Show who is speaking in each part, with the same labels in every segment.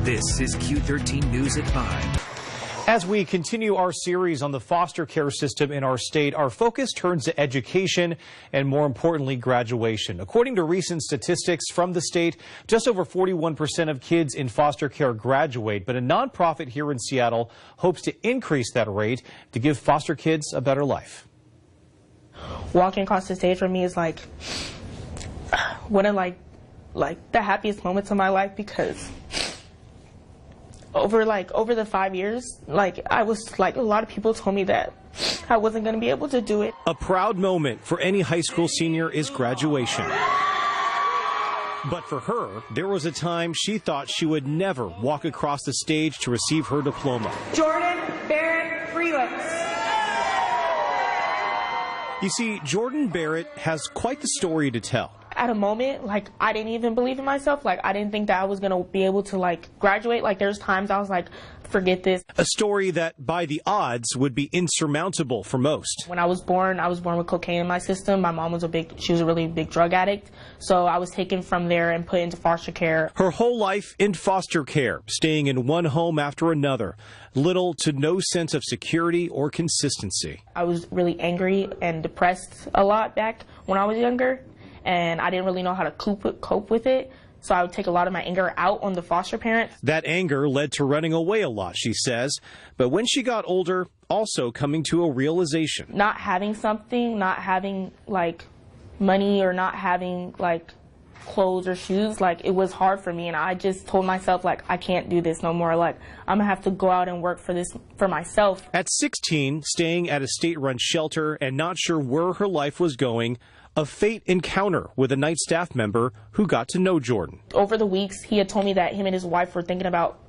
Speaker 1: This is Q13 News at 5.
Speaker 2: As we continue our series on the foster care system in our state, our focus turns to education and, more importantly, graduation. According to recent statistics from the state, just over 41% of kids in foster care graduate, but a nonprofit here in Seattle hopes to increase that rate to give foster kids a better life.
Speaker 3: Walking across the stage for me is like one of like the happiest moments of my life, because over the 5 years, I was a lot of people told me that I wasn't going to be able to do it.
Speaker 2: A proud moment for any high school senior is graduation. But for her, there was a time she thought she would never walk across the stage to receive her diploma.
Speaker 3: Jordon Barrett, Treehouse.
Speaker 2: You see, Jordon Barrett has quite the story to tell.
Speaker 3: At a moment, I didn't even believe in myself. I didn't think that I was going to be able to, graduate. There's times I was like, forget this.
Speaker 2: A story that, by the odds, would be insurmountable for most.
Speaker 3: When I was born with cocaine in my system. My mom was she was a really big drug addict. So I was taken from there and put into foster care.
Speaker 2: Her whole life in foster care, staying in one home after another. Little to no sense of security or consistency.
Speaker 3: I was really angry and depressed a lot back when I was younger, and I didn't really know how to cope with it. So I would take a lot of my anger out on the foster parents.
Speaker 2: That anger led to running away a lot, she says. But when she got older, also coming to a realization.
Speaker 3: Not having something, not having money, or not having clothes or shoes, it was hard for me, and I just told myself I can't do this no more. I'm gonna have to go out and work for myself. At 16, staying at a state-run shelter and not sure where her life was going, a fate encounter with a night staff member who got to know Jordon. Over the weeks, he had told me that him and his wife were thinking about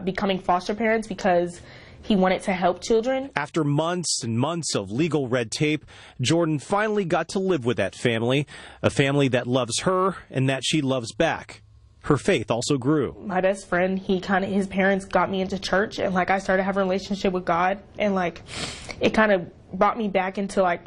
Speaker 3: becoming foster parents because he wanted to help children. After months and months of legal red tape, Jordon finally got to live with that family, a family that loves her and that she loves back. Her faith also grew. My best friend, his parents got me into church, and I started having a relationship with God, and it kind of brought me back into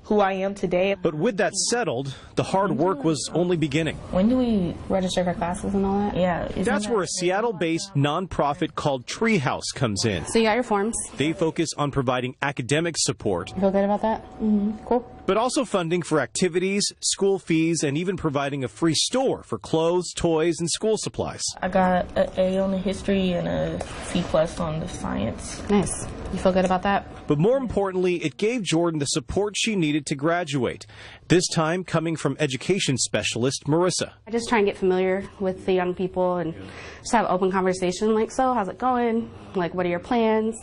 Speaker 3: who I am today. But with that settled, the hard work was only beginning.
Speaker 4: When do we register for classes and all that?
Speaker 3: Yeah.
Speaker 2: That's where a Seattle-based nonprofit called Treehouse comes in.
Speaker 4: So you got your forms.
Speaker 2: They focus on providing academic support.
Speaker 4: You feel good about that? Mm-hmm. Cool.
Speaker 2: But also funding for activities, school fees, and even providing a free store for clothes, toys, and school supplies. I got an A on the history and a C+ on the science.
Speaker 4: Nice. You feel good about that?
Speaker 2: But more importantly, it gave Jordon the support she needed to graduate, this time coming from education specialist Merissa.
Speaker 4: I just try and get familiar with the young people and just have open conversation, so how's it going? What are your plans?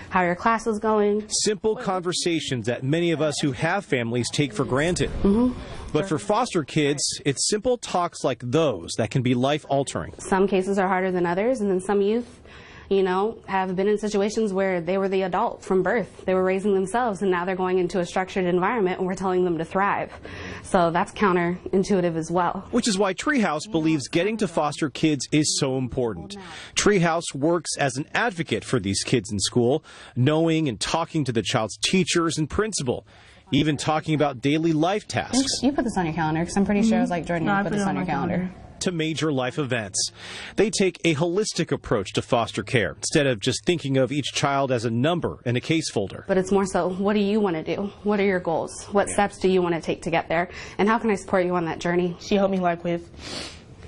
Speaker 4: How are your classes going?
Speaker 2: Simple conversations that many of us who have families take for granted.
Speaker 4: Mm-hmm.
Speaker 2: But for foster kids, it's simple talks like those that can be life-altering.
Speaker 4: Some cases are harder than others, and then some youth have been in situations where they were the adult from birth. They were raising themselves, and now they're going into a structured environment, and we're telling them to thrive. So that's counterintuitive as well. Which is why Treehouse believes getting to foster kids is so important.
Speaker 2: Treehouse works as an advocate for these kids in school, knowing and talking to the child's teachers and principal, even talking about daily life tasks.
Speaker 4: You put this on your calendar, because I'm pretty sure I was like, Jordan, you put this on your calendar.
Speaker 2: To major life events. They take a holistic approach to foster care instead of just thinking of each child as a number in a case folder.
Speaker 4: But it's more so, what do you want to do? What are your goals? What steps do you want to take to get there? And how can I support you on that journey? She helped me with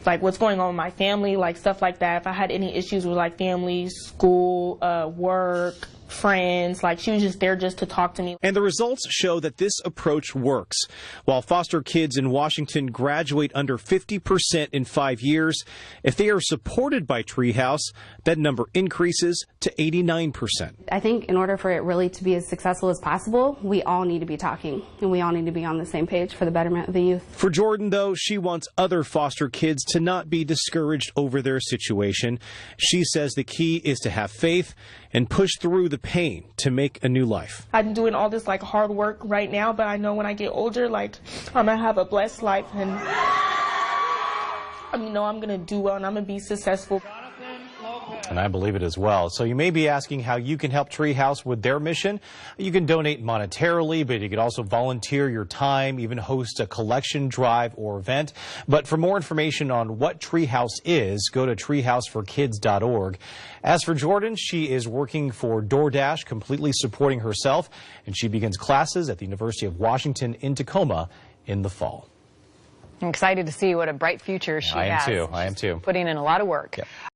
Speaker 4: what's going on with my family, stuff like that. If I had any issues with family, school, work, friends, she was just there just to talk to me. And the results show that this approach works. While foster kids in Washington graduate under 50% in 5 years, if they are supported by Treehouse, that number increases to 89%. I think in order for it really to be as successful as possible, we all need to be talking, and we all need to be on the same page for the betterment of the youth. For Jordon, though, she wants other foster kids to not be discouraged over their situation. She says the key is to have faith and push through the pain to make a new life. I'm doing all this hard work right now, but I know when I get older, I'm gonna have a blessed life, and I'm gonna do well, and I'm gonna be successful.
Speaker 2: And I believe it as well. So you may be asking how you can help Treehouse with their mission. You can donate monetarily, but you can also volunteer your time, even host a collection drive or event. But for more information on what Treehouse is, go to treehouseforkids.org. As for Jordon, she is working for DoorDash, completely supporting herself, and she begins classes at the University of Washington in Tacoma in the fall.
Speaker 5: I'm excited to see what a bright future she has.
Speaker 2: I am too.
Speaker 5: Putting in a lot of work. Yep.